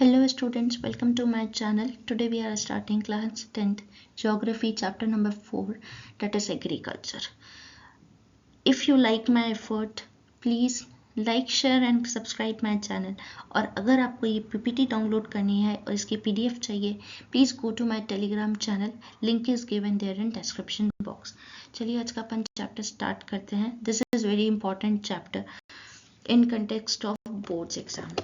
Hello students, welcome to my channel. Today we are starting class 10th Geography chapter number 4, that is agriculture. If you like my effort, please like, share and subscribe my channel. और अगर आपको ये PPT download करनी है और इसकी PDF चाहिए, please go to my telegram channel. Link is given there in description box. चलिए आज का अपन चैप्टर स्टार्ट करते हैं. This is very important chapter in context of boards exam.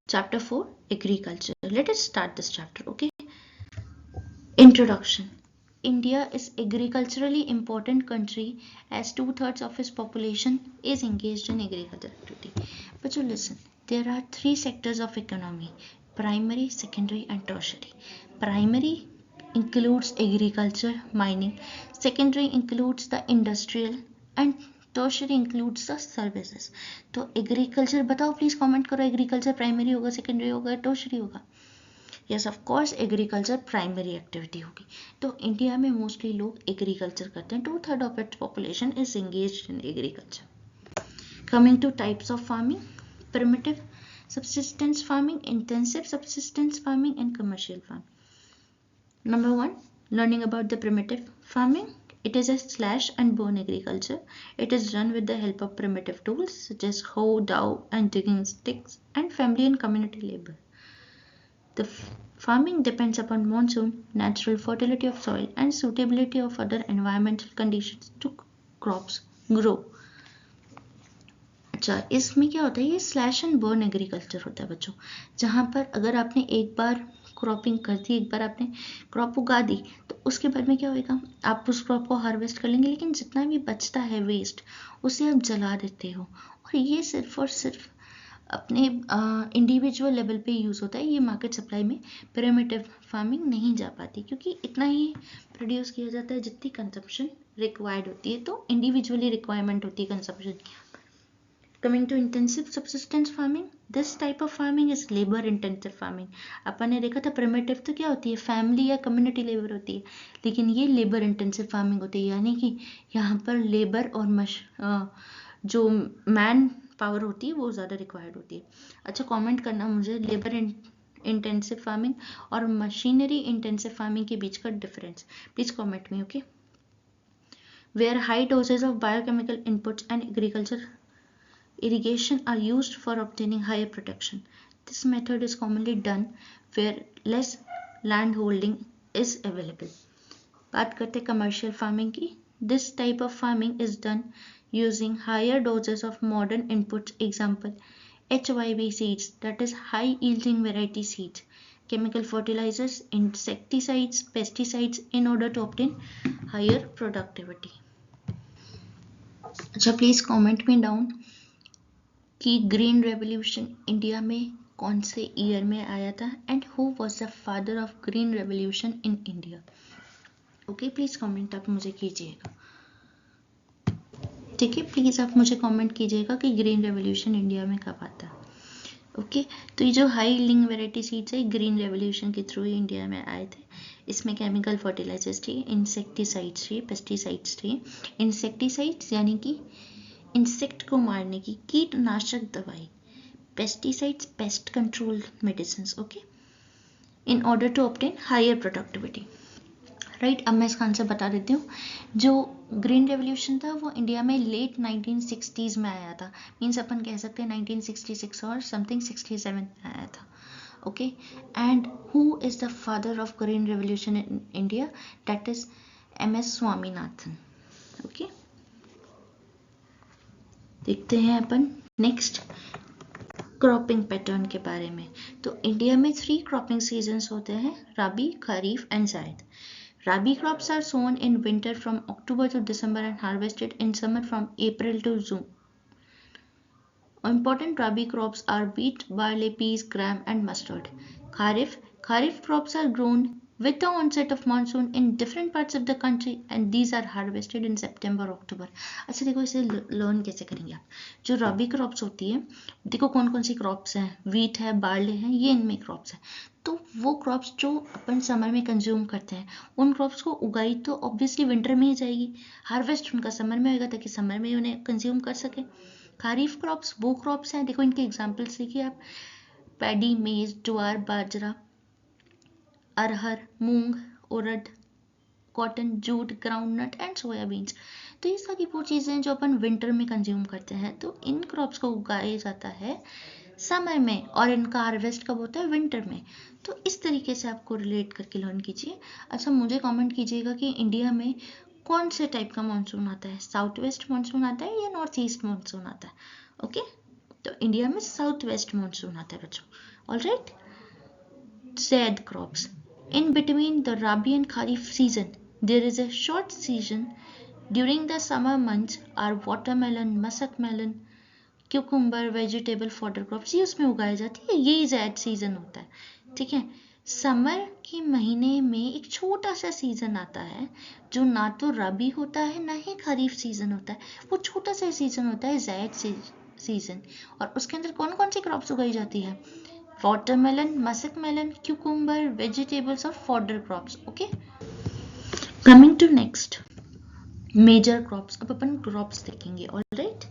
Chapter 4 Agriculture. Let us start this chapter, okay? Introduction. India is agriculturally important country as 2/3 of its population is engaged in agricultural activity. But you listen, there are three sectors of economy: primary, secondary and tertiary. Primary includes agriculture, mining. Secondary includes the industrial and tertiary includes the services. तो agriculture बताओ please comment करो, agriculture primary होगा, secondary होगा, tertiary होगा? Yes of course agriculture primary activity होगी. तो India में mostly लोग एग्रीकल्चर करते हैं. 2/3 of its population is engaged in agriculture. Coming two types of farming: primitive subsistence farming, intensive subsistence farming and commercial farming. Number 1, learning about the primitive farming. It is a slash and burn agriculture. It is done with the help of primitive tools such as hoe, dowel and digging sticks and family and community labor. The farming depends upon monsoon, natural fertility of soil and suitability of other environmental conditions to crops grow. अच्छा, इसमें क्या होता है? ये slash and burn agriculture होता है बच्चों, जहाँ पर अगर आपने एक बार क्रॉपिंग कर दी, एक बार आपने क्रॉप उगा दी, तो उसके बाद में क्या होएगा? आप उस क्रॉप को हार्वेस्ट कर लेंगे, लेकिन जितना भी बचता है वेस्ट, उसे आप जला देते हो. और ये सिर्फ और सिर्फ अपने इंडिविजुअल लेवल पे यूज़ होता है. ये मार्केट सप्लाई में प्रिमिटिव फार्मिंग नहीं जा पाती, क्योंकि इतना ही प्रोड्यूस किया जाता है जितनी कंजप्शन रिक्वायर्ड होती है. तो इंडिविजुअली रिक्वायरमेंट होती है कंजप्शन की. Coming to intensive subsistence farming, this type of farming is labor intensive farming. अपन ने देखा था primitive तो क्या होती है? फैमिली या कम्युनिटी लेबर होती है, लेकिन ये लेबर इंटेंसिव फार्मिंग होती है, यानी कि यहाँ पर लेबर और जो मैन पावर होती है वो ज़्यादा रिक्वायर्ड होती है. अच्छा, कमेंट करना मुझे लेबर इंटेंसिव फार्मिंग और मशीनरी इंटेंसिव फार्मिंग के बीच का डिफरेंस प्लीज कमेंट में, okay? Where high doses of biochemical inputs and agriculture irrigation are used for obtaining higher production. This method is commonly done where less land holding is available. बात करते commercial farming की. This type of farming is done using higher doses of modern inputs. Example, HYB seeds, that is high yielding variety seeds, chemical fertilizers, insecticides, pesticides in order to obtain higher productivity. अच्छा, please comment me down कि green revolution India में कौन से year में आया था and who was the father of green revolution in India. Okay, please comment आप मुझे कीजिएगा. ठीक है, प्लीज आप मुझे कमेंट कीजिएगा कि ग्रीन रेवोल्यूशन इंडिया में कब आता है. ओके, तो ये जो हाई यील्डिंग वैरायटी सीड्स है, ग्रीन रेवोल्यूशन के थ्रू इंडिया में आए थे. इसमें केमिकल फर्टिलाइजर्स थी, इंसेक्टिसाइड्स थी, पेस्टिसाइड्स थी. इंसेक्टिसाइड्स यानी कि इंसेक्ट को मारने की कीटनाशक दवाई, pesticides pest control medicine, okay, in order to obtain higher productivity. Right, अब मैं इसका आंसर बता देती हूँ. जो ग्रीन रेवोल्यूशन था वो इंडिया में लेट 1960s में आया था. मीन्स अपन कह सकते हैं 1966 और समथिंग 67 में आया था. Okay, and who is the father of green revolution in India? That is MS Swaminathan. Okay, देखते हैं अपन नेक्स्ट क्रॉपिंग पैटर्न के बारे में. तो इंडिया में 3 क्रॉपिंग सीजन्स होते हैं: राबी, kharif and zaid. Rabi crops are sown in winter from October to December and harvested in summer from April to June. Important rabi crops are wheat, barley, peas, gram and mustard. Kharif crops are grown with the onset of monsoon in different parts of the country and these are harvested in September October. अच्छा देखो, इसे learn कैसे करेंगे आप. जो रबी crops होती है, देखो कौन कौन सी क्रॉप्स हैं, वीट है, बार्ले है, ये इनमें क्रॉप्स हैं. तो वो क्रॉप्स जो अपन समर में कंज्यूम करते हैं, उन क्रॉप्स को उगाई तो ऑब्वियसली विंटर में ही जाएगी, हार्वेस्ट उनका समर में होगा ताकि समर में उन्हें कंज्यूम कर सके. खरीफ क्रॉप्स वो क्रॉप्स हैं, देखो इनके एग्जाम्पल्स देखिए आप, paddy, maize, jowar, bajra, arhar, moong, urad, cotton, jute, groundnut and soybeans. तो ये सारी वो चीज़ें हैं जो अपन विंटर में कंज्यूम करते हैं। तो इन क्रॉप्स को उगाया जाता है समर में और इनका हार्वेस्ट कब होता है? विंटर में। तो इस तरीके से आपको रिलेट करके लर्न कीजिए। अच्छा, मुझे कमेंट कीजिएगा कि इंडिया में कौन से टाइप का मानसून आता है, साउथ वेस्ट मानसून आता है या नॉर्थ ईस्ट मानसून आता है। ओके, तो इंडिया में साउथ वेस्ट मानसून आता है बच्चों। Alright, said crops. In between the Rabi and Kharif season, there is a short season. During the summer months are watermelon, muskmelon, cucumber, vegetable, fodder crops. ये उसमें उगाई जाती है, यही ज़ैड सीजन होता है। ठीक है, समर के महीने में एक छोटा सा सीजन आता है जो ना तो रबी होता है ना ही खरीफ सीजन होता है। वो छोटा सा सीजन होता है ज़ैड सीजन, और उसके अंदर कौन कौन सी क्रॉप्स उगाई जाती है? watermelon, muskmelon, cucumber, vegetables और fodder crops. Okay. Coming to next, major crops. अब अपन crops देखेंगे. Alright.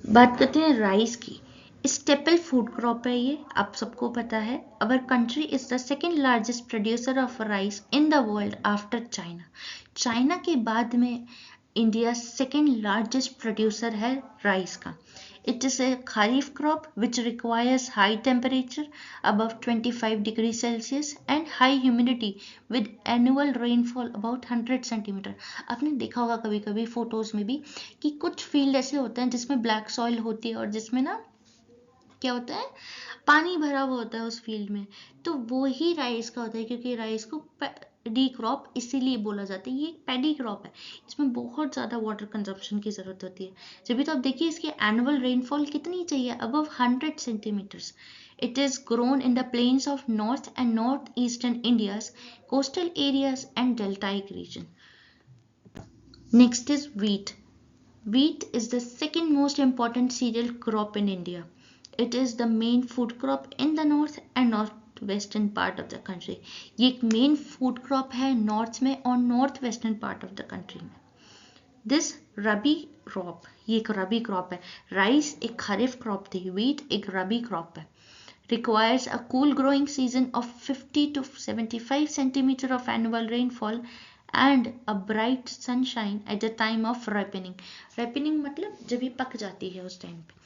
बात करते हैं राइस की। स्टेपल फूड क्रॉप है ये, आप सबको पता है। Our country is the second largest producer of rice in the world after China. China के बाद में इंडिया सेकेंड लार्जेस्ट प्रोड्यूसर है राइस का। It is a kharif crop which requires high temperature above 25 degrees Celsius and high humidity with annual rainfall about 100 centimeter. आपने देखा होगा कभी कभी फोटोज में भी कि कुछ फील्ड ऐसे होते हैं जिसमें ब्लैक सॉइल होती है और जिसमें ना क्या होता है, पानी भरा हुआ होता है उस फील्ड में। तो वो ही राइस का होता है, क्योंकि राइस को पैडी क्रॉप इसीलिए बोला जाता है। ये पैडी क्रॉप है, इसमें बहुत ज़्यादा वाटर कंजप्शन की ज़रूरत होती है। जब भी तो आप देखिए इसकी एनुअल रेनफॉल कितनी चाहिए, above 100 centimetres. It is grown in the plains of north and north eastern India's, coastal areas and deltaic region. Next is wheat. Wheat is the second most important cereal crop in India. It is the main food crop in the north and northwestern part of the country. ये एक main food crop है north में और north western part of the country में। This rabi crop, ये एक रबी crop है। Rice एक खरीफ क्रॉप थी, व्हीट एक रबी क्रॉप है। Requires a cool growing season of 50 to 75 centimeter of annual rainfall and a bright sunshine at the time of ripening. Ripening मतलब जब ये पक जाती है उस टाइम पे।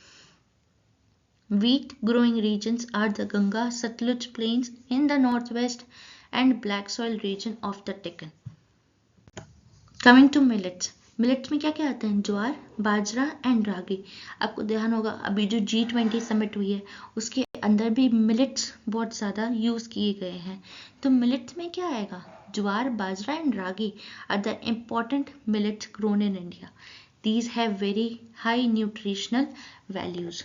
Wheat growing regions are the Ganga Satluj plains in the northwest and black soil region of the Deccan. Coming to millets. Millets में क्या क्या आते हैं? ज्वार, बाजरा एंड रागी। आपको ध्यान होगा अभी जो G20 समिट हुई है उसके अंदर भी मिलेट्स बहुत ज़्यादा यूज़ किए गए हैं। तो मिलेट्स में क्या आएगा? Jowar, bajra and ragi are the important millets grown in India. These have very high nutritional values.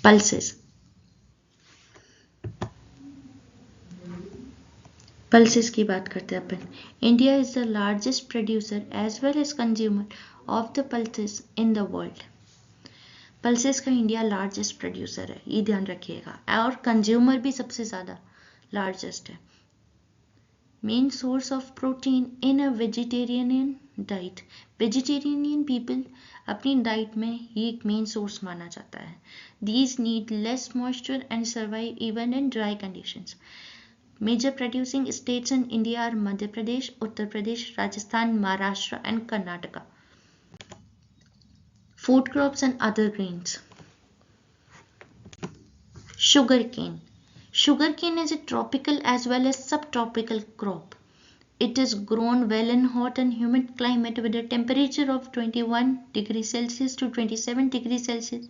Pulses. Pulses की बात करते हैं अपन। India is the largest producer as well as consumer of the pulses in the world. Pulses का India largest producer है, ये ध्यान रखिएगा, और कंज्यूमर भी सबसे ज़्यादा लार्जेस्ट है। Main source of protein in a vegetarian diet. Vegetarian people अपनी डाइट में ये एक मेन सोर्स माना जाता है। These need less moisture and survive even in dry conditions. Major producing states in India are Madhya Pradesh, Uttar Pradesh, Rajasthan, Maharashtra and Karnataka. Food crops and other grains. Sugarcane. Sugarcane is a tropical as well as subtropical crop. It is grown well in hot and humid climate with a temperature of 21 degrees Celsius to 27 degrees Celsius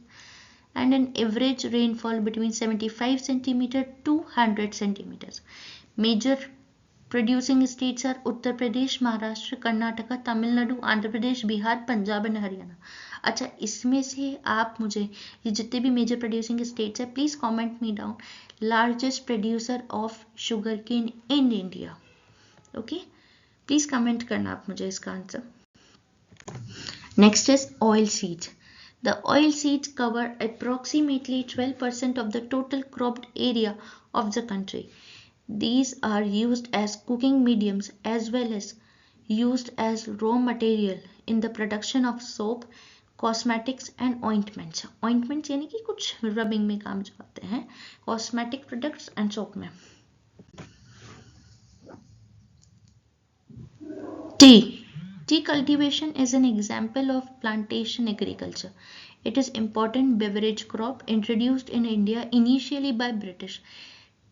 and an average rainfall between 75 centimeter to 100 centimeters. Major producing states are Uttar Pradesh, Maharashtra, Karnataka, Tamil Nadu, Andhra Pradesh, Bihar, Punjab and Haryana. अच्छा, इसमें से आप मुझे ये जितने भी major producing states है please comment me down largest producer of sugarcane in India. Okay, please comment करना आप मुझे इसका answer. Next is oilseeds. The oilseeds cover approximately 12% of the total cropped area of the country. These are used as cooking mediums as well as used as raw material in the production of soap, cosmetics and ointments. Ointments यानी कि कुछ rubbing में काम जो आते हैं, cosmetic products and soap में। T. Tea cultivation is an example of plantation agriculture. It is important beverage crop introduced in India initially by British.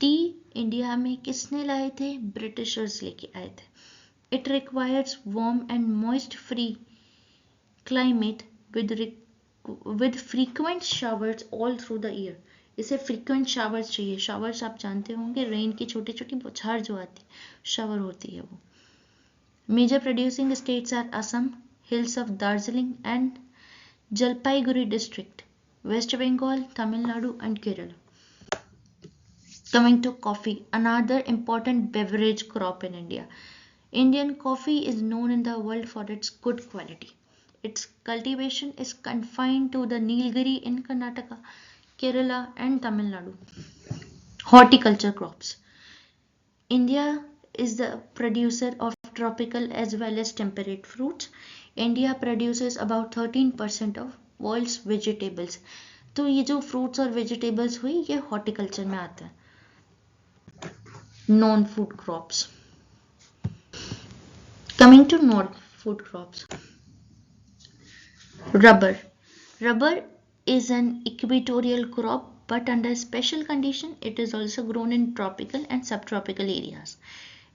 T India में किसने लाए थे? ब्रिटिशर्स लेके आए थे। It requires warm and moist free climate with frequent showers all through the year. इसे frequent showers चाहिए। showers आप जानते होंगे, रेन की छोटी छोटी बौछार जो आती है, शावर होती है वो। Major producing states are Assam, hills of Darjeeling and Jalpaiguri district, West Bengal, Tamil Nadu and Kerala. Coming to coffee, another important beverage crop in India. Indian coffee is known in the world for its good quality. Its cultivation is confined to the Nilgiri in Karnataka, Kerala and Tamil Nadu. Horticulture crops. India is the producer of tropical as well as temperate fruits. India produces about 13% of world's vegetables. तो ये जो fruits और vegetables हुई, ये horticulture में आते हैं। Non-food crops. Coming to non-food crops. Rubber. Rubber is an equatorial crop, but under special condition, it is also grown in tropical and subtropical areas.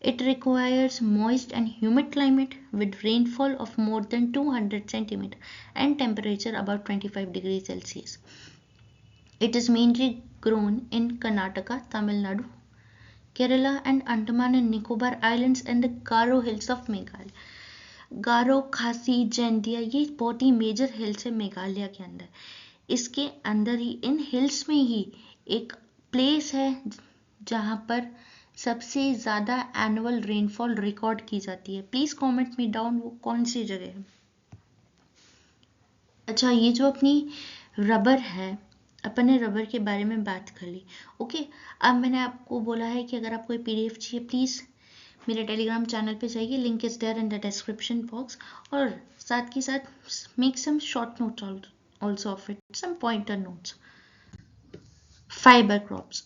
It requires moist and humid climate with rainfall of more than 200 cm and temperature about 25 degrees Celsius. It is mainly grown in Karnataka, Tamil Nadu, Kerala and Andaman and Nicobar Islands and the Garo Hills of Meghalaya. गारो, खासी, जैंतिया ये बहुत ही major hills है मेघालय के अंदर। इसके अंदर ही इन hills में ही एक प्लेस है जहाँ पर सबसे ज़्यादा एनुअल रेनफॉल रिकॉर्ड की जाती है। प्लीज़ कमेंट मी डाउन वो कौन सी जगह है। अच्छा, ये जो अपनी रबर है, अपन ने रबर के बारे में बात कर ली। ओके, अब मैंने आपको बोला है कि अगर आपको ये पीडीएफ चाहिए प्लीज़ मेरे टेलीग्राम चैनल पे जाइए, link is there in the description box. और साथ के साथ make some short notes also of it, some pointer notes. Fibre crops.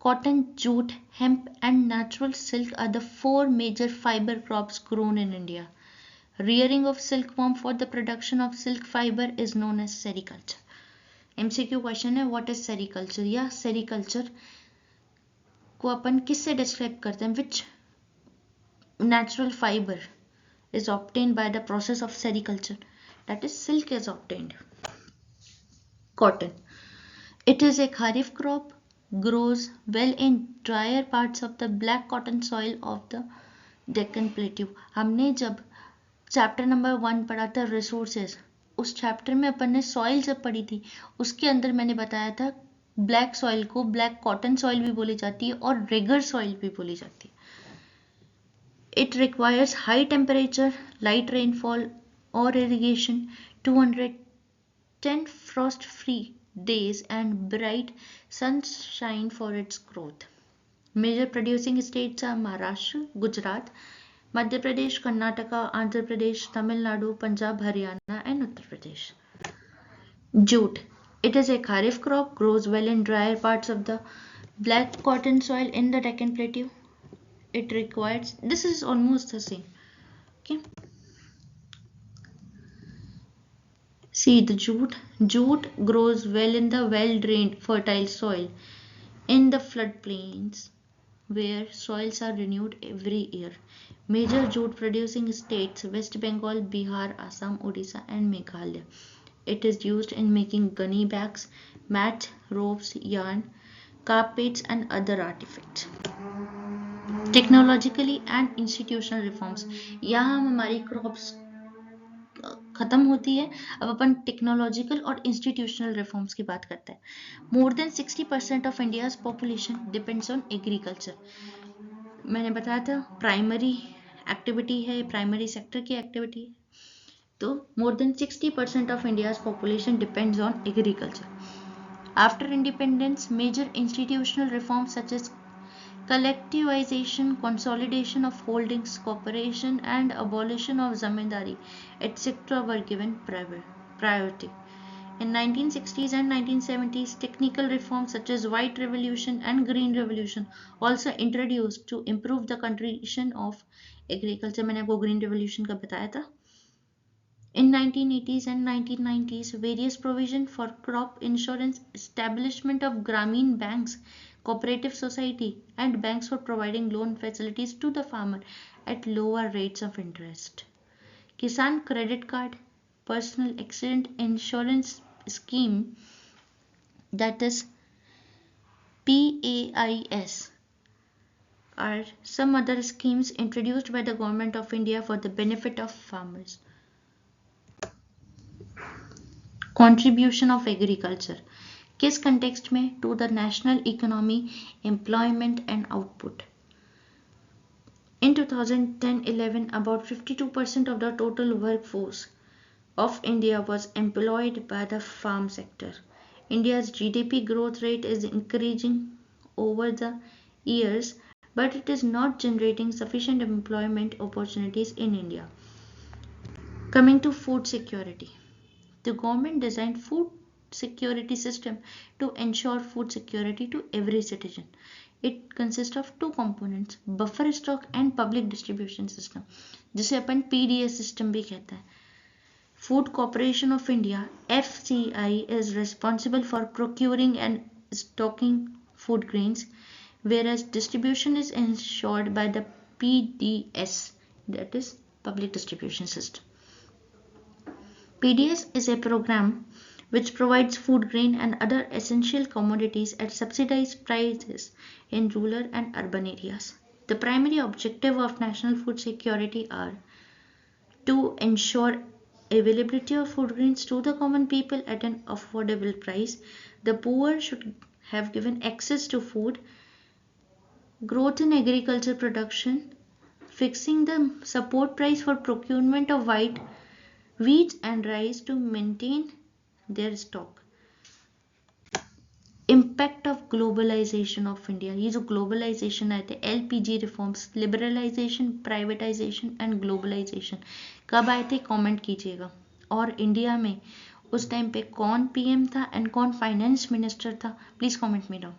Cotton, jute, hemp and natural silk are the four major fiber crops grown in India. Rearing of silkworm for the production of silk fiber is known as sericulture. MCQ question है, what is sericulture या sericulture को अपन किससे describe करते हैं? विच natural fiber is obtained by the process of sericulture, that is silk is obtained. Cotton. It is a kharif crop, grows well in drier parts of the black cotton soil of the Deccan Plateau. हमने जब chapter number 1 पढ़ा था resources, उस chapter में अपन ने soil जब पढ़ी थी, उसके अंदर मैंने बताया था ब्लैक सॉइल को ब्लैक कॉटन सॉइल भी बोली जाती है और रेगर सॉइल भी बोली जाती है। It requires high temperature, light rainfall or irrigation, 210 frost-free days and bright sunshine for its growth. Major producing states are Maharashtra, Gujarat, Madhya Pradesh, Karnataka, Andhra Pradesh, Tamil Nadu, Punjab, Haryana and Uttar Pradesh. Jute. It is a kharif crop, grows well in drier parts of the black cotton soil in the Deccan Plateau. It requires, this is almost the same. Okay, see the jute grows well in the well drained fertile soil in the floodplains where soils are renewed every year. Major jute producing states West Bengal, Bihar, Assam, Odisha and Meghalaya. It is used in making gunny bags, mats, ropes, yarn, carpets and other artifacts. Technologically and institutional reforms, यहाँ हम हमारी crops खत्म होती है, अब अपन technological और institutional reforms की बात करते हैं। More than 60% of India's population depends on agriculture. मैंने बताया था प्राइमरी एक्टिविटी है, प्राइमरी सेक्टर की एक्टिविटी है, तो more than 60% of India's population depends on agriculture. After independence major institutional reforms such as collectivization, consolidation of holdings, cooperation and abolition of zamindari, etc. were given priority. In 1960s and 1970s, technical reforms such as White Revolution and Green Revolution also introduced to improve the condition of agriculture. मैंने आपको Green Revolution का बताया था. In 1980s and 1990s, various provision for crop insurance, establishment of Grameen banks, cooperative society, and banks for providing loan facilities to the farmer at lower rates of interest. Kisan Credit Card, Personal Accident Insurance Scheme, that is PAIS, are some other schemes introduced by the Government of India for the benefit of farmers. Contribution of agriculture. किस context में? To the national economy, employment and output. In 2010-11, about 52% of the total workforce of India was employed by the farm sector. India's GDP growth rate is increasing over the years, but it is not generating sufficient employment opportunities in India. Coming to food security. The government designed food security system to ensure food security to every citizen. It consists of two components, buffer stock and public distribution system, जिसे अपन PDS system भी कहते हैं. Food Corporation of India (FCI) is responsible for procuring and stocking food grains, whereas distribution is ensured by the PDS, that is Public Distribution System. PDS is a program which provides food grain and other essential commodities at subsidized prices in rural and urban areas. The primary objective of national food security are to ensure availability of food grains to the common people at an affordable price. The poor should have given access to food, growth in agriculture production, fixing the support price for procurement of wheat and rice to maintain their stock. Impact of globalization of India. ये जो globalisation आए थे, LPG reforms, liberalization, privatization and globalization कब आए थे? Comment कीजिएगा. और India में उस टाइम पे कौन पीएम था एंड कौन फाइनेंस मिनिस्टर था? Please comment me down.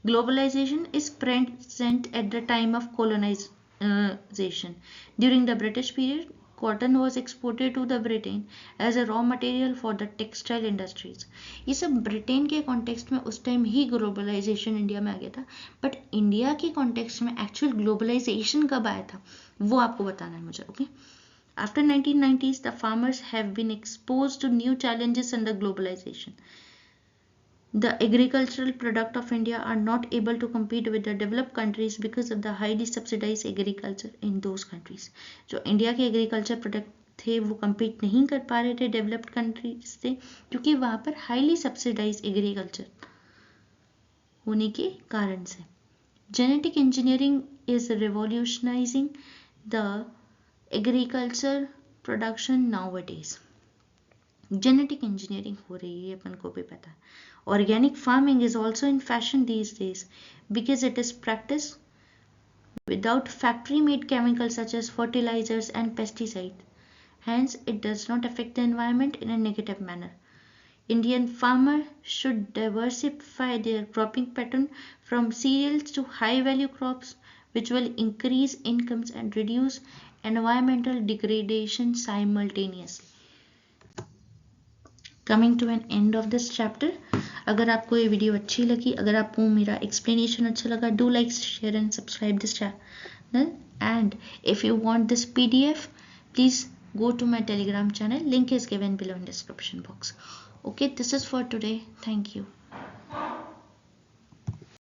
Globalization is present at the time of colonization. During the British period, cotton was exported to the Britain as a raw material for the textile industries. ये सब Britain के context में उस time ही globalisation India में आ गया था, but India के context में एक्चुअल ग्लोबलाइजेशन कब आया था वो आपको बताना है मुझे. Okay. After 1990s, the farmers have been exposed to new challenges under globalization. The agricultural product of India are not able to compete with the developed countries because of the highly subsidized agriculture in those countries. जो India के agriculture product थे वो compete नहीं कर पा रहे थे developed countries से, क्योंकि वहाँ पर हाईली सब्सिडाइज एग्रीकल्चर होने के कारण से. Genetic engineering is revolutionising the agriculture production nowadays. Genetic engineering हो रही है, अपन को भी पता है. Organic farming is also in fashion these days because it is practiced without factory-made chemicals such as fertilizers and pesticides. Hence, it does not affect the environment in a negative manner. Indian farmers should diversify their cropping pattern from cereals to high-value crops, which will increase incomes and reduce environmental degradation simultaneously. Coming to an end of this chapter. अगर आपको ये video अच्छी लगी, अगर आपको मेरा explanation अच्छा लगा, do like, share and subscribe this channel. And if you want this PDF, please go to my Telegram channel. Link is given below in description box. Okay, this is for today. Thank you.